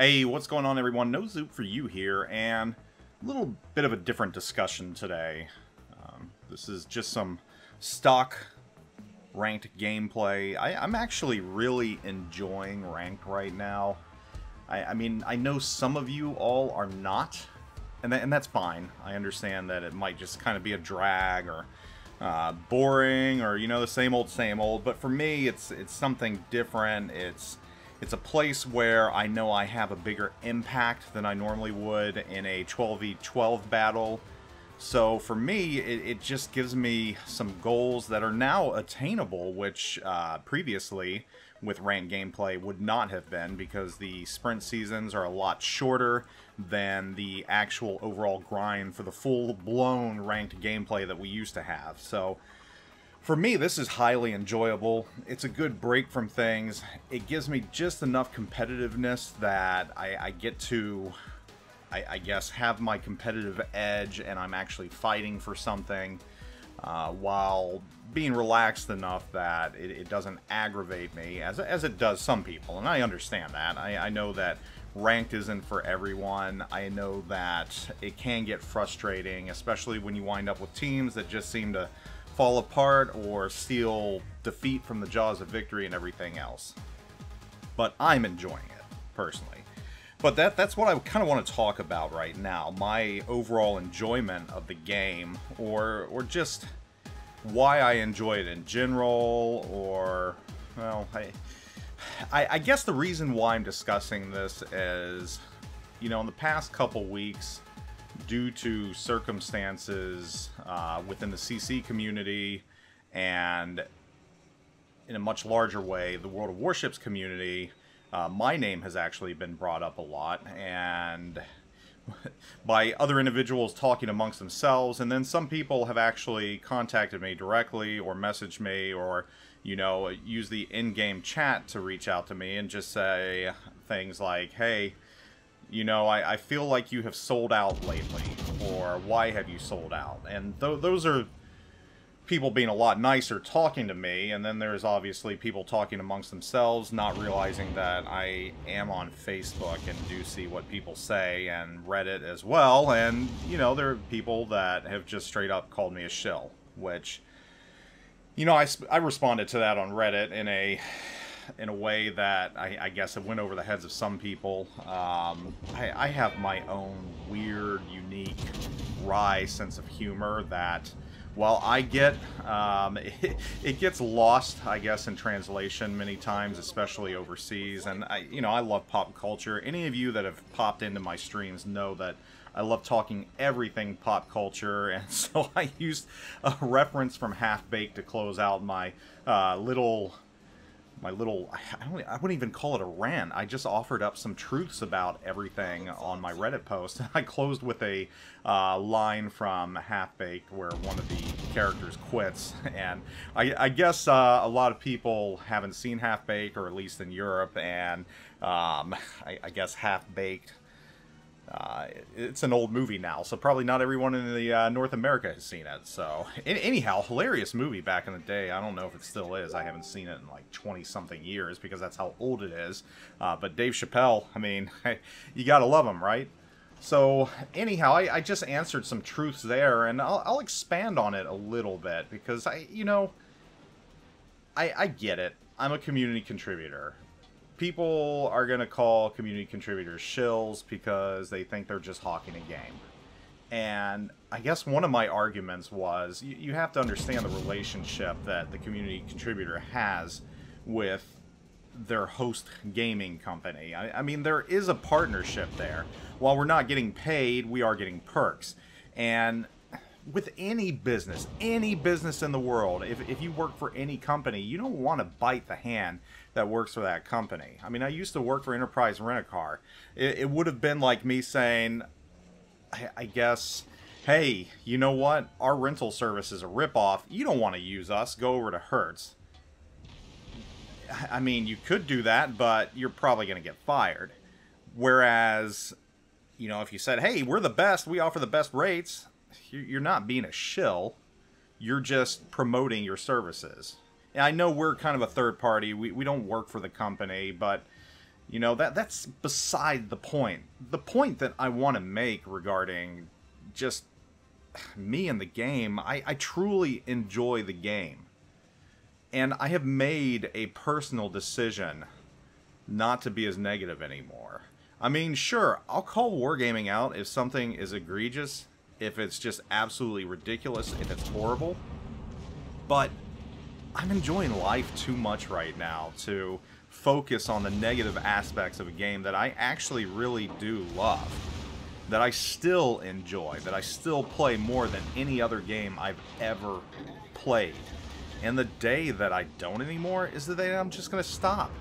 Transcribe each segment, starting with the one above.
Hey, what's going on everyone? NoZoupForYou here, and a little bit of a different discussion today. This is just some stock ranked gameplay. I'm actually really enjoying ranked right now. I mean, I know some of you all are not, and that's fine. I understand that it might just kind of be a drag or boring or, you know, the same old, but for me it's something different. It's a place where I know I have a bigger impact than I normally would in a 12v12 battle. So for me, it just gives me some goals that are now attainable, which previously with ranked gameplay would not have been, because the sprint seasons are a lot shorter than the actual overall grind for the full-blown ranked gameplay that we used to have. So for me, this is highly enjoyable. It's a good break from things. It gives me just enough competitiveness that I get to, I guess, have my competitive edge, and I'm actually fighting for something while being relaxed enough that it doesn't aggravate me as it does some people. And I understand that. I know that ranked isn't for everyone. I know that it can get frustrating, especially when you wind up with teams that just seem to fall apart or steal defeat from the jaws of victory and everything else. But I'm enjoying it, personally. But that's what I kind of want to talk about right now. My overall enjoyment of the game, or just why I enjoy it in general, or, well, I guess the reason why I'm discussing this is, you know, in the past couple weeks, due to circumstances within the CC community and in a much larger way, the World of Warships community, my name has actually been brought up a lot, and by other individuals talking amongst themselves, and then some people have actually contacted me directly or messaged me, or, you know, use the in-game chat to reach out to me and just say things like, hey, you know, I feel like you have sold out lately, or why have you sold out? And those are people being a lot nicer talking to me, and then there's obviously people talking amongst themselves, not realizing that I am on Facebook and do see what people say, and Reddit as well, and, you know, there are people that have just straight up called me a shill, which, you know, I responded to that on Reddit in a way that I guess it went over the heads of some people. I have my own weird, unique, wry sense of humor that, while I get, it gets lost, I guess, in translation many times, especially overseas. And you know, I love pop culture. Any of you that have popped into my streams know that I love talking everything pop culture, and so I used a reference from Half-Baked to close out my little, I wouldn't even call it a rant. I just offered up some truths about everything on my Reddit post. I closed with a line from Half-Baked where one of the characters quits. And I guess a lot of people haven't seen Half-Baked, or at least in Europe, and I guess Half-Baked, it's an old movie now, so probably not everyone in the North America has seen it. So anyhow, hilarious movie back in the day. I don't know if it still is. I haven't seen it in like 20-something years, because that's how old it is. But Dave Chappelle, I mean, you gotta love him, right? So anyhow, I just answered some truths there, and I'll expand on it a little bit, because you know, I get it. I'm a community contributor. People are going to call community contributors shills because they think they're just hawking a game. And I guess one of my arguments was, you have to understand the relationship that the community contributor has with their host gaming company. I mean, there is a partnership there. While we're not getting paid, we are getting perks. And with any business in the world, if you work for any company, you don't want to bite the hand that works for that company. I mean, I used to work for Enterprise Rent-A-Car. It would have been like me saying, I guess, hey, you know what? Our rental service is a ripoff. You don't want to use us. Go over to Hertz. I mean, you could do that, but you're probably going to get fired. Whereas, you know, if you said, hey, we're the best, we offer the best rates, you're not being a shill. You're just promoting your services. And I know we're kind of a third party. We don't work for the company, but You know, that's beside the point. The point that I want to make regarding just me and the game, I truly enjoy the game. And I have made a personal decision not to be as negative anymore. I mean, sure, I'll call wargaming out if something is egregious, if it's just absolutely ridiculous, if it's horrible. But I'm enjoying life too much right now to focus on the negative aspects of a game that I actually really do love, that I still enjoy, that I still play more than any other game I've ever played. And the day that I don't anymore is the day I'm just going to stop.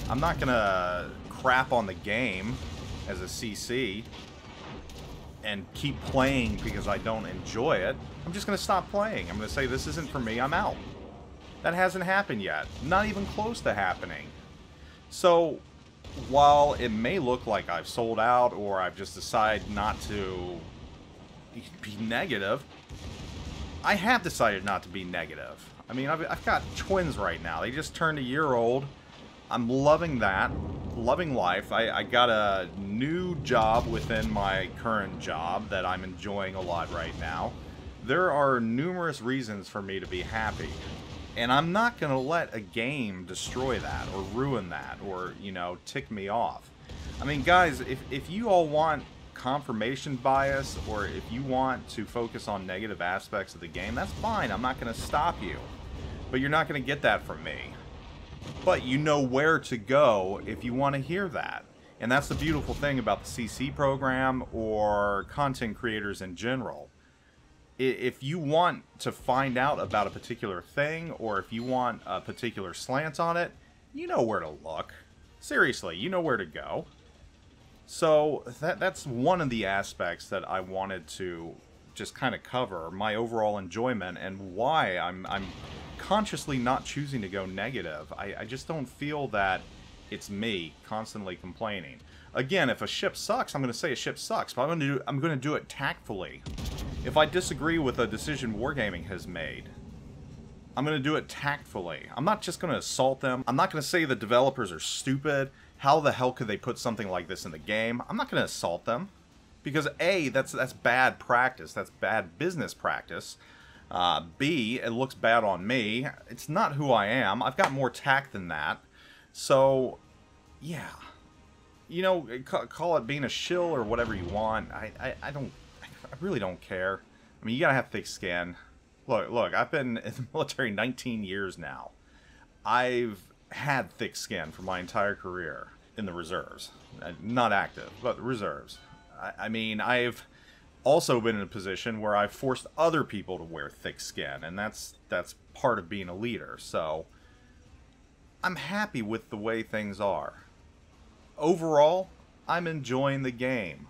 I'm not going to crap on the game as a CC and keep playing because I don't enjoy it. I'm just going to stop playing. I'm going to say this isn't for me, I'm out. That hasn't happened yet. Not even close to happening. So, while it may look like I've sold out or I've just decided not to be negative, I have decided not to be negative. I mean, I've got twins right now. They just turned a year old. I'm loving that. Loving life. I got a new job within my current job that I'm enjoying a lot right now. There are numerous reasons for me to be happy. And I'm not going to let a game destroy that or ruin that or, you know, tick me off. I mean, guys, if you all want confirmation bias or if you want to focus on negative aspects of the game, that's fine. I'm not going to stop you. But you're not going to get that from me. But you know where to go if you want to hear that. And that's the beautiful thing about the CC program or content creators in general. If you want to find out about a particular thing or if you want a particular slant on it, you know where to look. Seriously, you know where to go. So that's one of the aspects that I wanted to just kind of cover, my overall enjoyment and why I'm consciously not choosing to go negative. I just don't feel that it's me constantly complaining. Again, if a ship sucks, I'm going to say a ship sucks, but I'm going to do it tactfully. If I disagree with a decision Wargaming has made, I'm going to do it tactfully. I'm not just going to assault them. I'm not going to say the developers are stupid. How the hell could they put something like this in the game? I'm not going to assault them. Because A, that's bad practice. That's bad business practice. B, it looks bad on me. It's not who I am. I've got more tact than that. So, yeah. You know, call it being a shill or whatever you want. I really don't care. I mean, you gotta have thick skin. Look, I've been in the military 19 years now. I've had thick skin for my entire career in the reserves. Not active, but reserves. I mean, I've also been in a position where I've forced other people to wear thick skin, and that's part of being a leader. So, I'm happy with the way things are. Overall, I'm enjoying the game.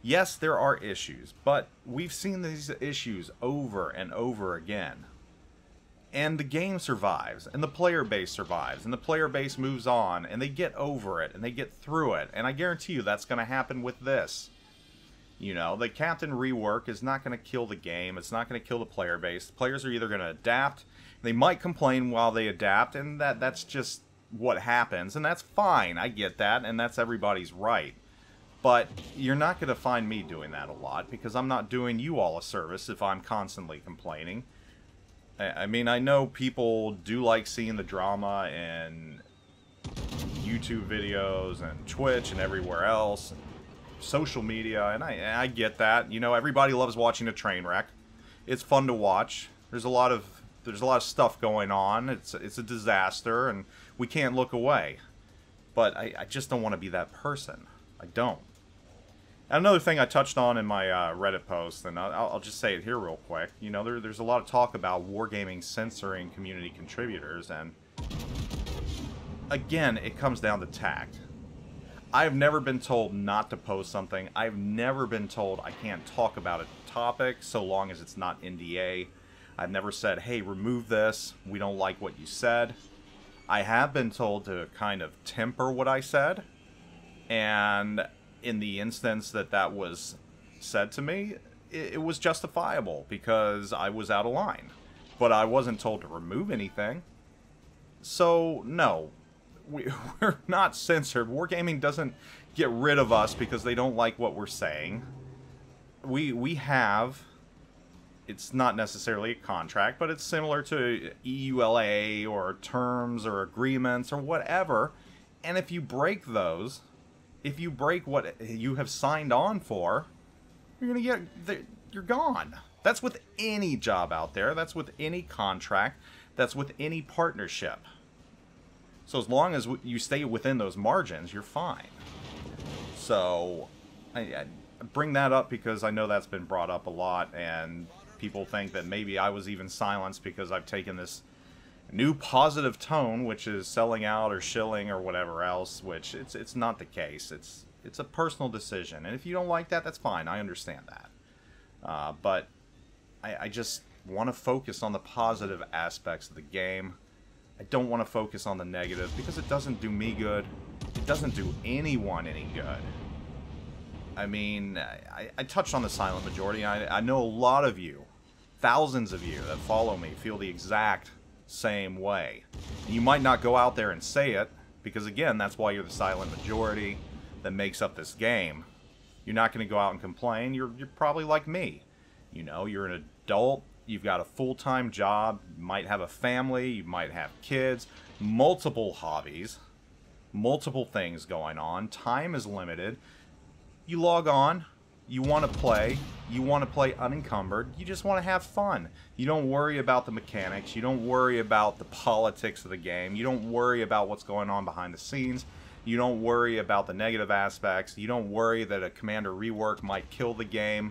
Yes, there are issues, but we've seen these issues over and over again. And the game survives, and the player base survives, and the player base moves on, and they get over it, and they get through it. And I guarantee you that's going to happen with this. You know, the captain rework is not going to kill the game. It's not going to kill the player base. The players are either going to adapt. They might complain while they adapt, and that's just what happens. And that's fine. I get that, and that's everybody's right. But you're not going to find me doing that a lot, because I'm not doing you all a service if I'm constantly complaining. I mean, I know people do like seeing the drama in YouTube videos and Twitch and everywhere else, and social media, and I get that. You know, everybody loves watching a train wreck. It's fun to watch. There's a lot of stuff going on. It's a disaster, and we can't look away. But I just don't want to be that person. I don't. And another thing I touched on in my Reddit post, and I'll just say it here real quick. You know, there's a lot of talk about wargaming censoring community contributors, and again, it comes down to tact. I've never been told not to post something. I've never been told I can't talk about a topic so long as it's not NDA. I've never said, hey, remove this. We don't like what you said. I have been told to kind of temper what I said, and in the instance that was said to me, it was justifiable because I was out of line. But I wasn't told to remove anything. So, no. we're not censored. Wargaming doesn't get rid of us because they don't like what we're saying. We have... It's not necessarily a contract, but it's similar to EULA or terms or agreements or whatever. And if you break those, if you break what you have signed on for, you're gone. That's with any job out there. That's with any contract. That's with any partnership. So as long as you stay within those margins, you're fine. So I bring that up because I know that's been brought up a lot, and people think that maybe I was even silenced because I've taken this new positive tone, which is selling out or shilling or whatever else, which it's not the case. It's a personal decision, and if you don't like that, that's fine. I understand that. But I just want to focus on the positive aspects of the game. I don't want to focus on the negative because it doesn't do me good. It doesn't do anyone any good. I mean, I touched on the silent majority. I know a lot of you, thousands of you that follow me, feel the exact same way. You might not go out there and say it, because again, that's why you're the silent majority that makes up this game. You're not going to go out and complain. You're probably like me. You know, you're an adult, you've got a full-time job, you might have a family, you might have kids, multiple hobbies, multiple things going on, time is limited. You log on, you want to play unencumbered, you just want to have fun. You don't worry about the mechanics, you don't worry about the politics of the game, you don't worry about what's going on behind the scenes, you don't worry about the negative aspects, you don't worry that a commander rework might kill the game.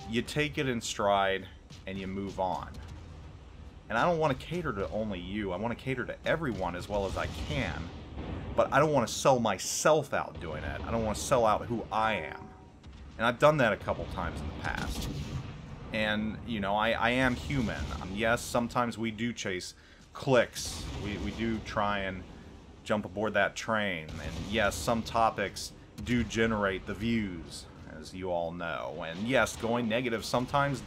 You take it in stride and you move on. And I don't want to cater to only you, I want to cater to everyone as well as I can. But I don't want to sell myself out doing it. I don't want to sell out who I am. And I've done that a couple times in the past. And, you know, I am human. Yes, sometimes we do chase clicks. We do try and jump aboard that train. And yes, some topics do generate the views, as you all know. And yes, going negative sometimes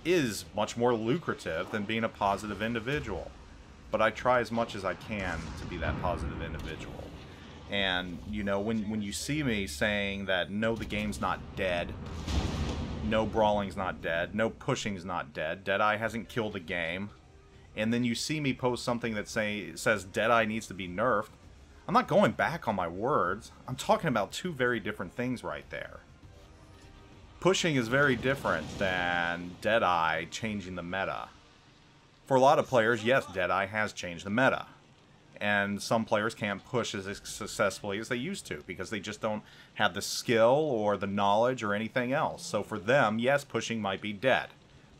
is much more lucrative than being a positive individual. But I try as much as I can to be that positive individual. And, you know, when you see me saying that, no, the game's not dead, no brawling's not dead, no pushing's not dead, Deadeye hasn't killed the game, and then you see me post something that says Deadeye needs to be nerfed, I'm not going back on my words. I'm talking about two very different things right there. Pushing is very different than Deadeye changing the meta. For a lot of players, yes, Deadeye has changed the meta. And some players can't push as successfully as they used to because they just don't have the skill or the knowledge or anything else. So for them, yes, pushing might be dead.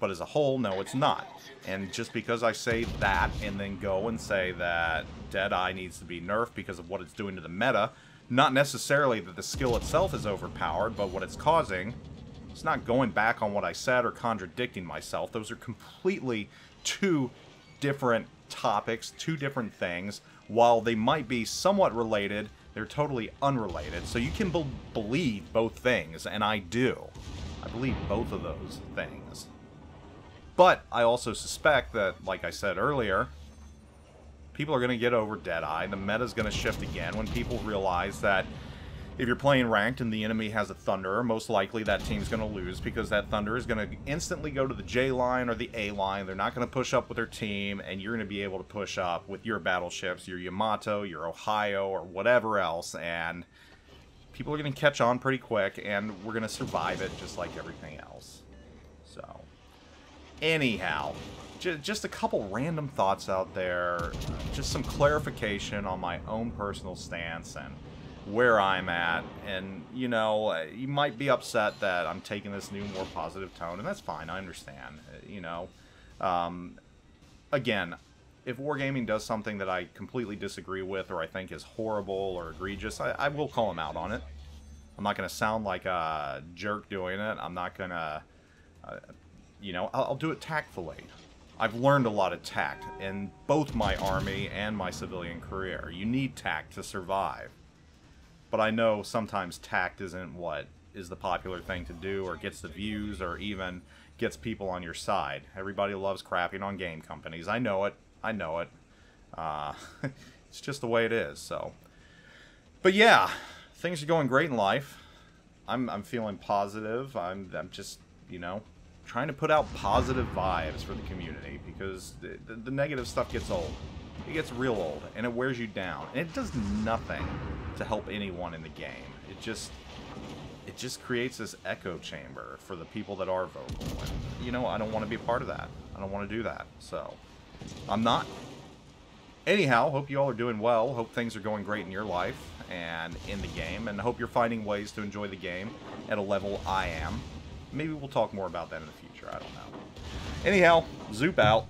But as a whole, no, it's not. And just because I say that and then go and say that Deadeye needs to be nerfed because of what it's doing to the meta, not necessarily that the skill itself is overpowered, but what it's causing, it's not going back on what I said or contradicting myself. Those are completely two different topics, two different things. While they might be somewhat related, they're totally unrelated. So you can believe both things, and I do. I believe both of those things. But I also suspect that, like I said earlier, people are going to get over Deadeye. The meta's going to shift again when people realize that if you're playing ranked and the enemy has a Thunderer, most likely that team's going to lose because that Thunderer is going to instantly go to the J line or the A line. They're not going to push up with their team, and you're going to be able to push up with your battleships, your Yamato, your Ohio, or whatever else, and people are going to catch on pretty quick, and we're going to survive it just like everything else. So, anyhow, just a couple random thoughts out there, just some clarification on my own personal stance and where I'm at, and you know, you might be upset that I'm taking this new, more positive tone, and that's fine, I understand, you know. Again, if Wargaming does something that I completely disagree with, or I think is horrible or egregious, I will call them out on it. I'm not going to sound like a jerk doing it. I'm not going to, you know, I'll do it tactfully. I've learned a lot of tact in both my army and my civilian career. You need tact to survive. But I know sometimes tact isn't what is the popular thing to do, or gets the views, or even gets people on your side. Everybody loves crapping on game companies. I know it. I know it. It's just the way it is, so. But yeah, things are going great in life. I'm feeling positive. I'm just, you know, trying to put out positive vibes for the community, because the negative stuff gets old. It gets real old, and it wears you down. And it does nothing to help anyone in the game. It just creates this echo chamber for the people that are vocal. And, you know, I don't want to be a part of that. I don't want to do that. So, I'm not. Anyhow, hope you all are doing well. Hope things are going great in your life and in the game. And hope you're finding ways to enjoy the game at a level I am. Maybe we'll talk more about that in the future. I don't know. Anyhow, Zoop out.